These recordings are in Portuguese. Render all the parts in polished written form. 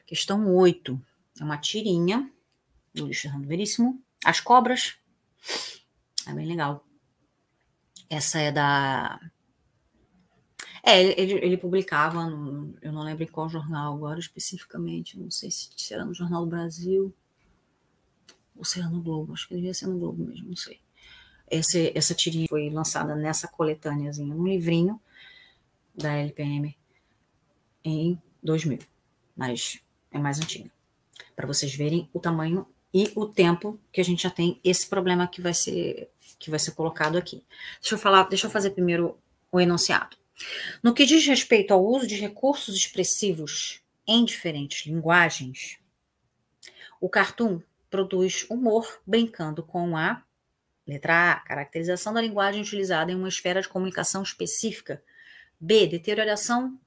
Questão 8. É uma tirinha do Luiz Fernando Veríssimo. As cobras. É bem legal. Essa é da... ele publicava, eu não lembro em qual jornal agora especificamente, não sei se era no Jornal do Brasil ou se era no Globo, acho que devia ser no Globo mesmo, não sei. Essa tirinha foi lançada nessa coletâneazinha, num livrinho da LPM em 2000, mas é mais antiga, para vocês verem o tamanho e o tempo que a gente já tem esse problema que vai ser colocado aqui. Deixa eu fazer primeiro o enunciado. No que diz respeito ao uso de recursos expressivos em diferentes linguagens, o cartoon produz humor brincando com a letra A, caracterização da linguagem utilizada em uma esfera de comunicação específica. B, deterioração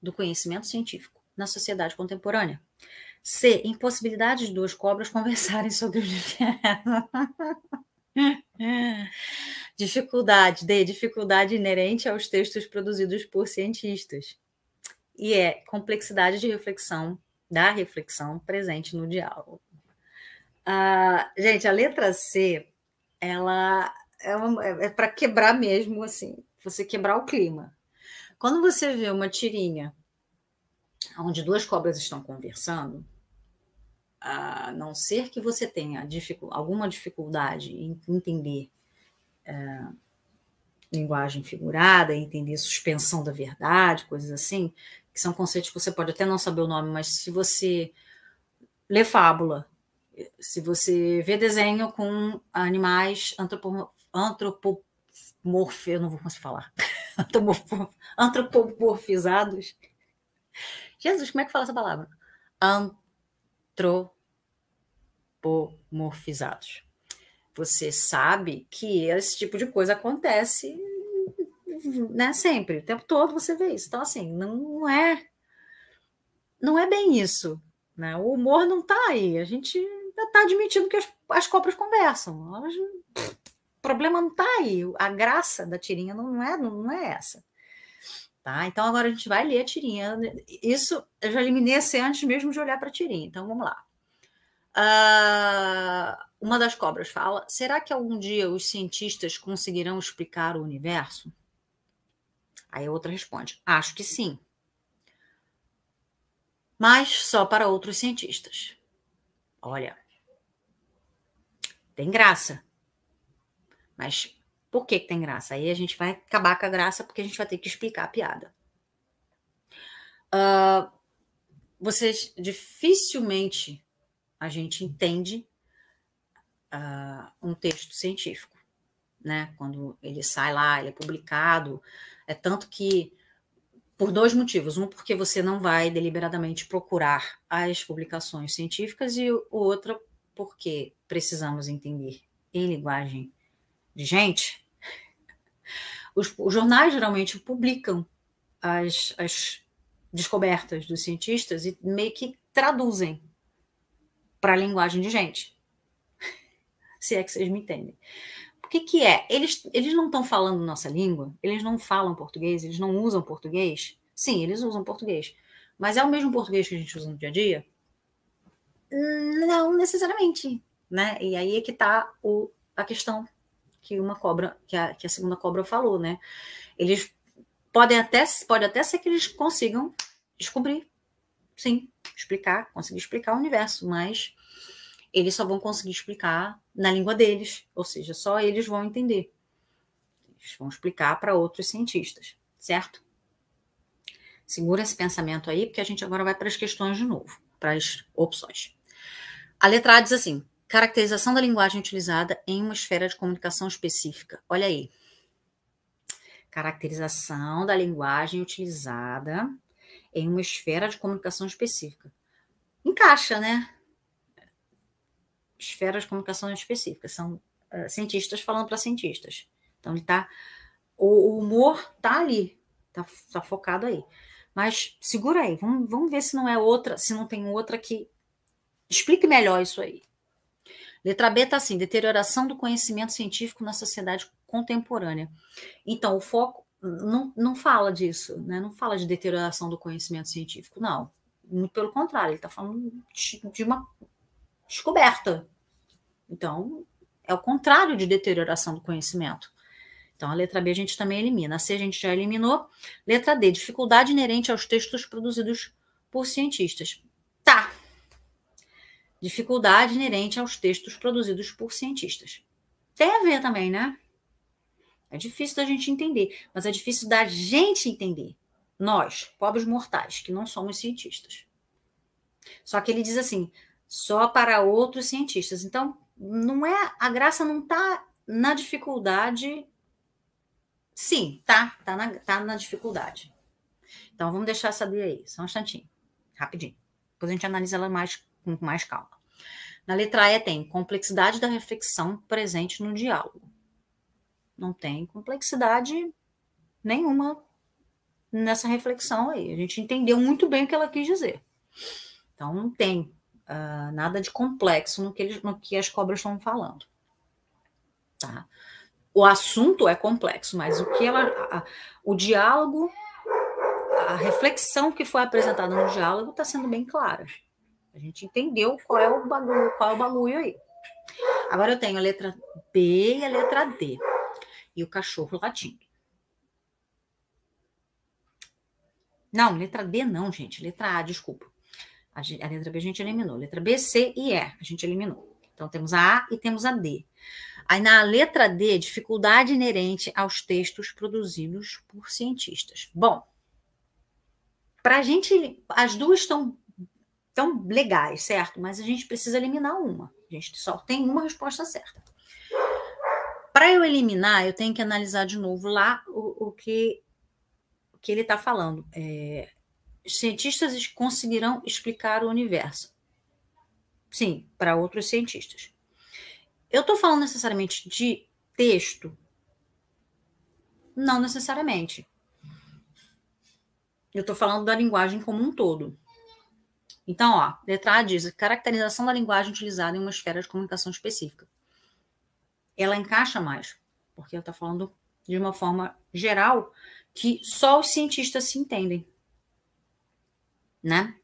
do conhecimento científico na sociedade contemporânea. C, impossibilidade de duas cobras conversarem sobre o universo. Dificuldade inerente aos textos produzidos por cientistas. E complexidade de reflexão, da reflexão presente no diálogo. Gente, a letra C, ela é para quebrar mesmo, assim, você quebrar o clima. Quando você vê uma tirinha onde duas cobras estão conversando, a não ser que você tenha alguma dificuldade em entender linguagem figurada, entender suspensão da verdade, coisas assim, que são conceitos que você pode até não saber o nome, mas se você lê fábula, se você vê desenho com animais eu não vou conseguir falar, antropomorfizados. Jesus, como é que fala essa palavra? Antropomorfizados. Você sabe que esse tipo de coisa acontece, né, sempre, o tempo todo você vê isso. Então, assim, não é bem isso, né? O humor não está aí. A gente está admitindo que as cobras conversam. O problema não está aí. A graça da tirinha não é essa. Tá? Então, agora a gente vai ler a tirinha. Isso eu já eliminei esse antes mesmo de olhar para a tirinha. Então, vamos lá. Uma das cobras fala: será que algum dia os cientistas conseguirão explicar o universo? Aí a outra responde: acho que sim. Mas só para outros cientistas. Olha, tem graça. Mas por que tem graça? Aí a gente vai acabar com a graça porque a gente vai ter que explicar a piada. Vocês dificilmente a gente entende um texto científico, né? Quando ele sai lá, ele é publicado. É tanto que, por dois motivos. Um, porque você não vai deliberadamente procurar as publicações científicas, e o outro, porque precisamos entender em linguagem de gente. Os jornais geralmente publicam as descobertas dos cientistas e meio que traduzem para a linguagem de gente. Se é que vocês me entendem. O que é? Eles não estão falando nossa língua, eles não falam português, eles não usam português. Sim, eles usam português. Mas é o mesmo português que a gente usa no dia a dia? Não necessariamente, né? E aí é que está a questão que a segunda cobra falou, né? Eles pode até ser que eles consigam descobrir, sim, conseguir explicar o universo, mas eles só vão conseguir explicar na língua deles, ou seja, só eles vão entender. Eles vão explicar para outros cientistas, certo? Segura esse pensamento aí, porque a gente agora vai para as questões de novo, para as opções. A letra A diz assim: caracterização da linguagem utilizada em uma esfera de comunicação específica. Olha aí. Caracterização da linguagem utilizada em uma esfera de comunicação específica. Encaixa, né? Esferas de comunicação específicas. São cientistas falando para cientistas. Então, o humor está ali, está focado aí. Mas segura aí, vamos ver se não é outra, se não tem outra que explique melhor isso aí. Letra B está assim: deterioração do conhecimento científico na sociedade contemporânea. Então, o foco não fala disso, né? Não fala de deterioração do conhecimento científico, não. Muito pelo contrário, ele está falando de uma descoberta. Então, é o contrário de deterioração do conhecimento. Então, a letra B a gente também elimina. A C a gente já eliminou. Letra D, dificuldade inerente aos textos produzidos por cientistas. Tá. Dificuldade inerente aos textos produzidos por cientistas. Tem a ver também, né? É difícil da gente entender, mas é difícil da gente entender. Nós, pobres mortais, que não somos cientistas. Só que ele diz assim, só para outros cientistas. Então, não é, a graça não está na dificuldade. Sim, tá na dificuldade. Então, vamos deixar essa D aí, só um instantinho, rapidinho. Depois a gente analisa ela com mais calma. Na letra E tem complexidade da reflexão presente no diálogo. Não tem complexidade nenhuma nessa reflexão aí. A gente entendeu muito bem o que ela quis dizer. Então, não tem nada de complexo no que as cobras estão falando. Tá? O assunto é complexo, mas o diálogo, a reflexão que foi apresentada no diálogo está sendo bem clara. A gente entendeu qual é o bagulho aí. Agora eu tenho a letra B e a letra D. E o cachorro latindo. Não, letra D não, gente. Letra A, desculpa. A letra B a gente eliminou. Letra B, C e E a gente eliminou. Então temos a A e temos a D. Aí na letra D, dificuldade inerente aos textos produzidos por cientistas. Bom, para a gente, as duas estão tão legais, certo? Mas a gente precisa eliminar uma. A gente só tem uma resposta certa. Para eu eliminar, eu tenho que analisar de novo lá o que ele está falando. Os cientistas conseguirão explicar o universo. Sim, para outros cientistas. Eu estou falando necessariamente de texto? Não necessariamente. Eu estou falando da linguagem como um todo. Então, ó, letra A diz caracterização da linguagem utilizada em uma esfera de comunicação específica. Ela encaixa mais, porque ela está falando de uma forma geral que só os cientistas se entendem, né?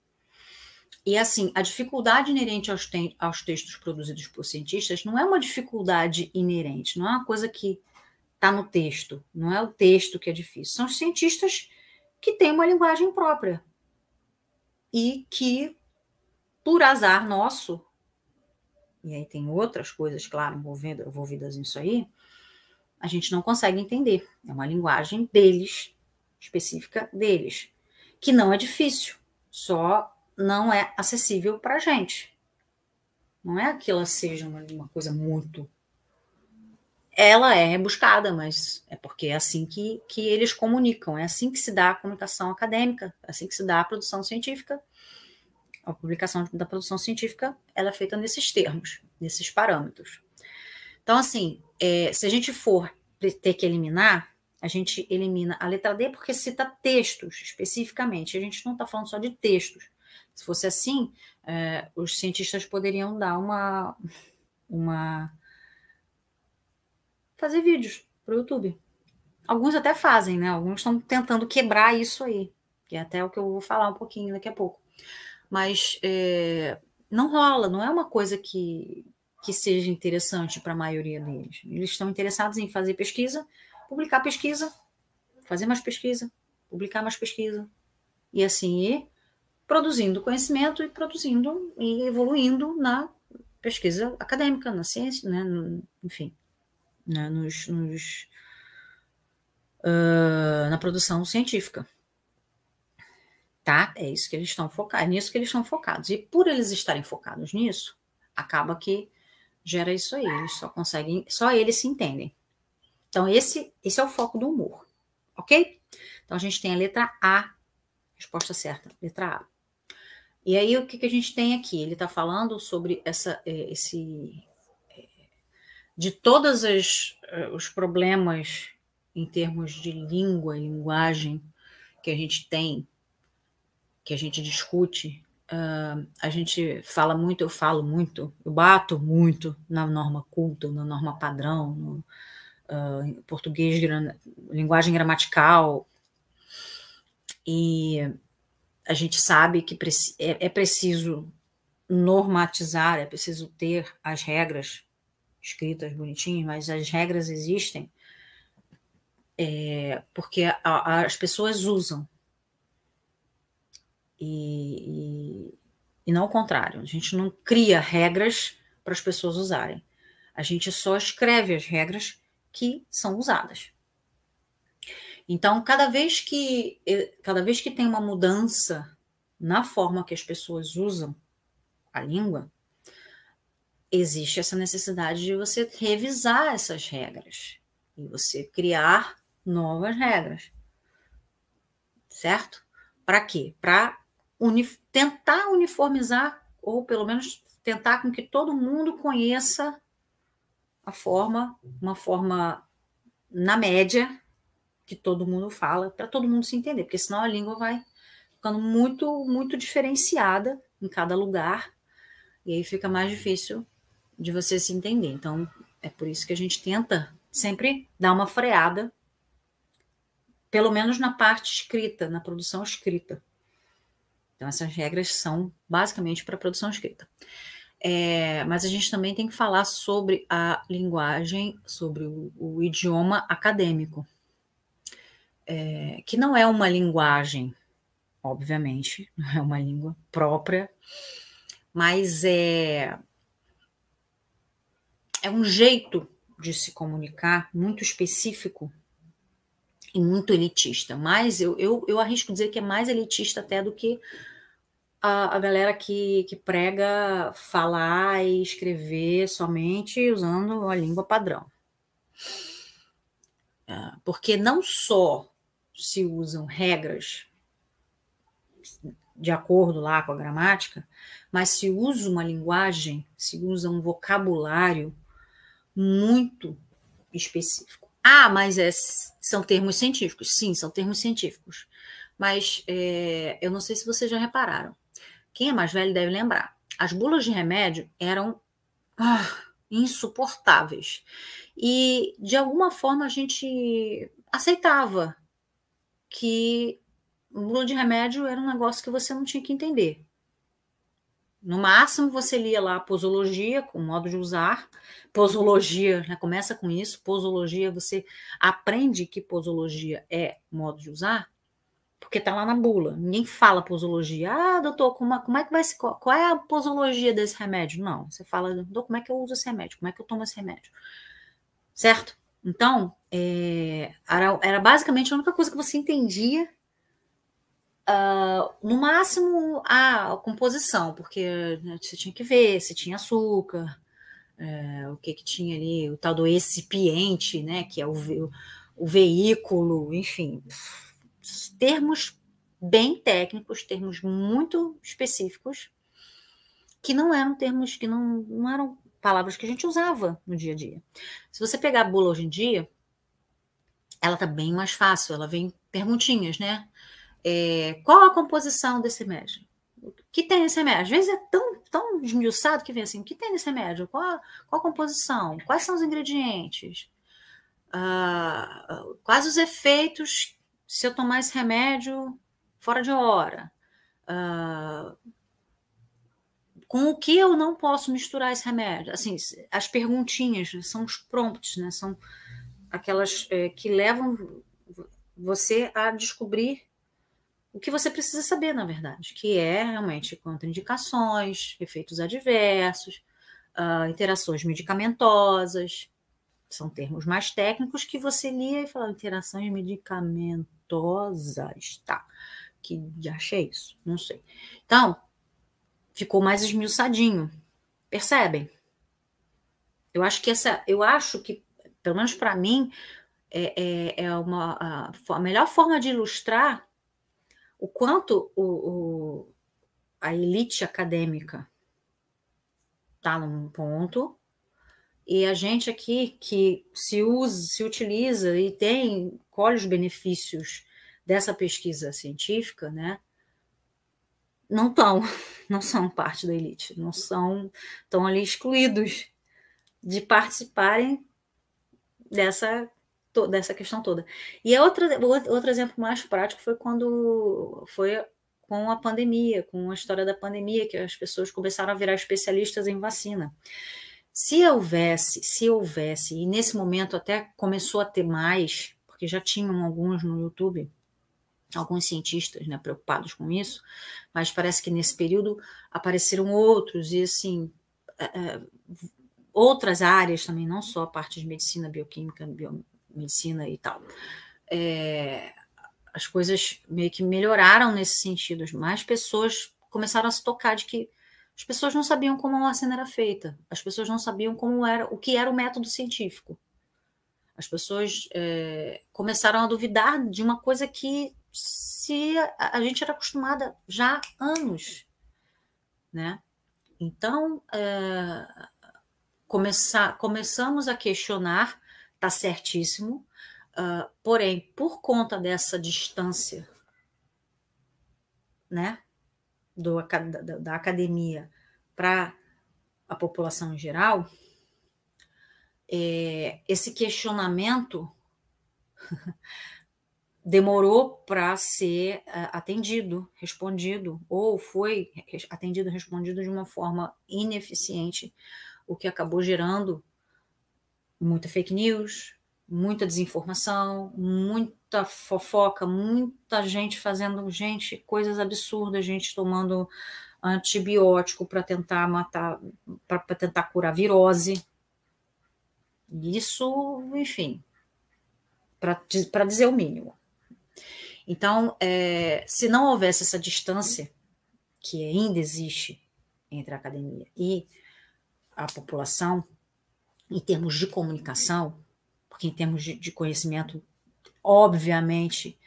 E assim, a dificuldade inerente aos textos produzidos por cientistas não é uma dificuldade inerente, não é uma coisa que está no texto, não é o texto que é difícil, são os cientistas que têm uma linguagem própria e que, por azar nosso, e aí tem outras coisas, claro, envolvidas nisso aí, a gente não consegue entender. É uma linguagem deles, específica deles, que não é difícil, só não é acessível para a gente. Não é que ela seja uma coisa muito... Ela é rebuscada, mas é porque é assim que eles comunicam, é assim que se dá a comunicação acadêmica, é assim que se dá a produção científica. A publicação da produção científica ela é feita nesses termos, nesses parâmetros. Então, assim, se a gente for ter que eliminar, a gente elimina a letra D porque cita textos especificamente. A gente não está falando só de textos. Se fosse assim, os cientistas poderiam dar fazer vídeos para o YouTube. Alguns até fazem, né? Alguns estão tentando quebrar isso aí, que é até o que eu vou falar um pouquinho daqui a pouco. Mas não rola, não é uma coisa que seja interessante para a maioria deles. Eles estão interessados em fazer pesquisa, publicar pesquisa, fazer mais pesquisa, publicar mais pesquisa, e assim ir produzindo conhecimento e produzindo e evoluindo na pesquisa acadêmica, na ciência, né? Enfim, né? Na produção científica. Tá? É isso que eles estão focados, é nisso que eles estão focados. E por eles estarem focados nisso, acaba que gera isso aí. Eles só eles se entendem. Então, esse é o foco do humor. Ok? Então, a gente tem a letra A, resposta certa, letra A. E aí, o que a gente tem aqui? Ele está falando sobre de todos os problemas em termos de língua e linguagem que a gente tem, que a gente discute, a gente fala muito, eu falo muito, eu bato muito na norma culta, na norma padrão, português, linguagem gramatical, e a gente sabe que é preciso normatizar, é preciso ter as regras escritas bonitinhas, mas as regras existem porque as pessoas usam. E não o contrário. A gente não cria regras para as pessoas usarem. A gente só escreve as regras que são usadas. Então, cada vez que tem uma mudança na forma que as pessoas usam a língua, existe essa necessidade de você revisar essas regras e você criar novas regras. Certo? Para quê? Para tentar uniformizar, ou pelo menos tentar com que todo mundo conheça uma forma na média, que todo mundo fala, para todo mundo se entender, porque senão a língua vai ficando muito, muito diferenciada em cada lugar, e aí fica mais difícil de você se entender. Então, é por isso que a gente tenta sempre dar uma freada, pelo menos na parte escrita, na produção escrita. Então, essas regras são basicamente para a produção escrita. Mas a gente também tem que falar sobre a linguagem, sobre o idioma acadêmico, que não é uma linguagem, obviamente, não é uma língua própria, mas é um jeito de se comunicar muito específico e muito elitista. Mas eu arrisco dizer que é mais elitista até do que a galera que prega falar e escrever somente usando a língua padrão. Porque não só se usam regras de acordo lá com a gramática, mas se usa uma linguagem, se usa um vocabulário muito específico. Mas são termos científicos. Sim, são termos científicos. Mas eu não sei se vocês já repararam. Quem é mais velho deve lembrar. As bulas de remédio eram insuportáveis. E, de alguma forma, a gente aceitava que bula de remédio era um negócio que você não tinha que entender. No máximo, você lia lá a posologia, com o modo de usar. Posologia, né, começa com isso. Posologia, você aprende que posologia é modo de usar, porque tá lá na bula. Ninguém fala posologia. Doutor, como é que vai ser? Qual é a posologia desse remédio? Não, você fala, doutor, como é que eu uso esse remédio? Como é que eu tomo esse remédio? Certo? Então, era basicamente a única coisa que você entendia. No máximo, a composição, porque você tinha que ver se tinha açúcar, o que tinha ali, o tal do recipiente, né, que é o veículo, enfim, termos bem técnicos, termos muito específicos, que não eram termos, que não eram palavras que a gente usava no dia a dia. Se você pegar a bula hoje em dia, ela tá bem mais fácil, ela vem perguntinhas, né? Qual a composição desse remédio? O que tem nesse remédio? Às vezes é tão esmiuçado que vem assim, o que tem nesse remédio? Qual a composição? Quais são os ingredientes? Quais os efeitos se eu tomar esse remédio fora de hora? Com o que eu não posso misturar esse remédio? Assim, as perguntinhas são os prompts, né? São aquelas que levam você a descobrir o que você precisa saber, na verdade, que é realmente contraindicações, efeitos adversos, interações medicamentosas. São termos mais técnicos que você lia e fala, interações medicamentosas, tá? Que achei isso? Não sei. Então, ficou mais esmiuçadinho. Percebem? Eu acho que, pelo menos para mim, a melhor forma de ilustrar o quanto a elite acadêmica está num ponto e a gente aqui que se utiliza e colhe os benefícios dessa pesquisa científica, né, não são parte da elite, estão ali excluídos de participarem dessa questão toda. E outro exemplo mais prático foi com a pandemia, com a história da pandemia, que as pessoas começaram a virar especialistas em vacina. Se houvesse, e nesse momento até começou a ter mais, porque já tinham alguns no YouTube, alguns cientistas, né, preocupados com isso, mas parece que nesse período apareceram outros, e assim, outras áreas também, não só a parte de medicina, bioquímica, biomedicina e tal. As coisas meio que melhoraram nesse sentido, mais pessoas começaram a se tocar de que as pessoas não sabiam como a vacina era feita, as pessoas não sabiam o que era o método científico. As pessoas começaram a duvidar de uma coisa que a gente era acostumada já há anos, né? Então, começamos a questionar, tá certíssimo, porém, por conta dessa distância, né, da academia para a população em geral, esse questionamento demorou para ser atendido, respondido, ou foi atendido, respondido de uma forma ineficiente, o que acabou gerando muita fake news, muita desinformação, muita fofoca, muita gente fazendo coisas absurdas, gente tomando antibiótico para tentar matar, para tentar curar virose. Isso, enfim, para dizer o mínimo. Então, se não houvesse essa distância, que ainda existe entre a academia e a população, em termos de comunicação, porque em termos de conhecimento, obviamente,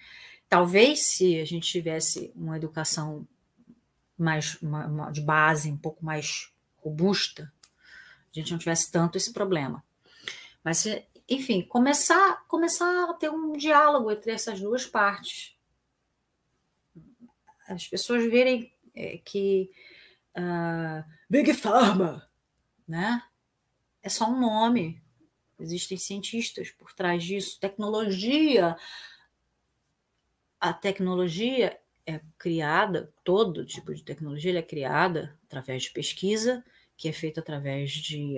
talvez se a gente tivesse uma educação mais de base, um pouco mais robusta, a gente não tivesse tanto esse problema. Mas, enfim, começar a ter um diálogo entre essas duas partes. As pessoas verem que Big Pharma, né, é só um nome. Existem cientistas por trás disso. A tecnologia é criada, todo tipo de tecnologia é criada através de pesquisa, que é feita através de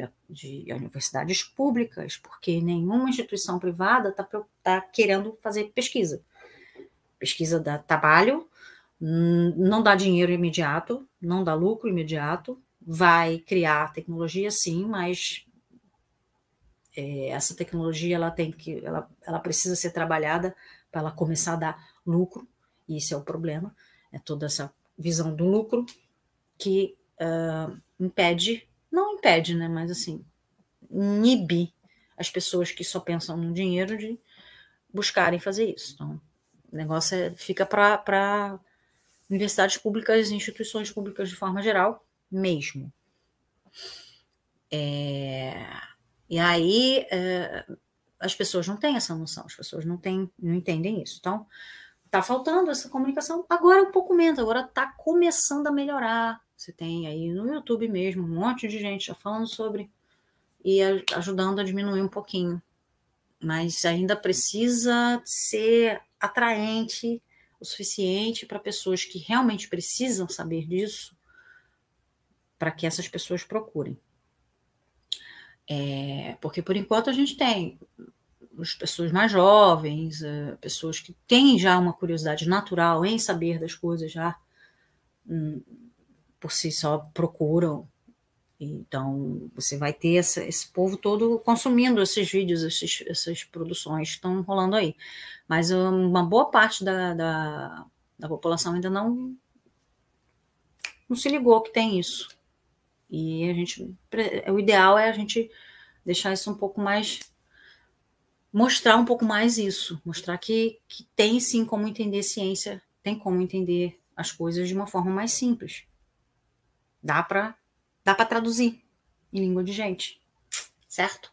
universidades públicas, porque nenhuma instituição privada tá querendo fazer pesquisa. Pesquisa dá trabalho, não dá dinheiro imediato, não dá lucro imediato, vai criar tecnologia sim, mas essa tecnologia ela precisa ser trabalhada para ela começar a dar lucro, e esse é o problema, é toda essa visão do lucro que não impede, né, mas assim, inibe as pessoas que só pensam no dinheiro de buscarem fazer isso. Então, o negócio fica para universidades públicas e instituições públicas de forma geral mesmo. E aí as pessoas não têm essa noção, as pessoas não entendem isso. Então, está faltando essa comunicação. Agora um pouco menos, agora está começando a melhorar. Você tem aí no YouTube mesmo um monte de gente já falando sobre e ajudando a diminuir um pouquinho. Mas ainda precisa ser atraente o suficiente para pessoas que realmente precisam saber disso, para que essas pessoas procurem. Porque, por enquanto, a gente tem as pessoas mais jovens, pessoas que têm já uma curiosidade natural em saber das coisas, já por si só procuram. Então, você vai ter esse povo todo consumindo esses vídeos, essas produções que estão rolando aí. Mas uma boa parte da população ainda não se ligou que tem isso. E o ideal é a gente deixar isso um pouco mais, mostrar um pouco mais isso, mostrar que tem sim como entender ciência, tem como entender as coisas de uma forma mais simples. Dá para traduzir em língua de gente, certo?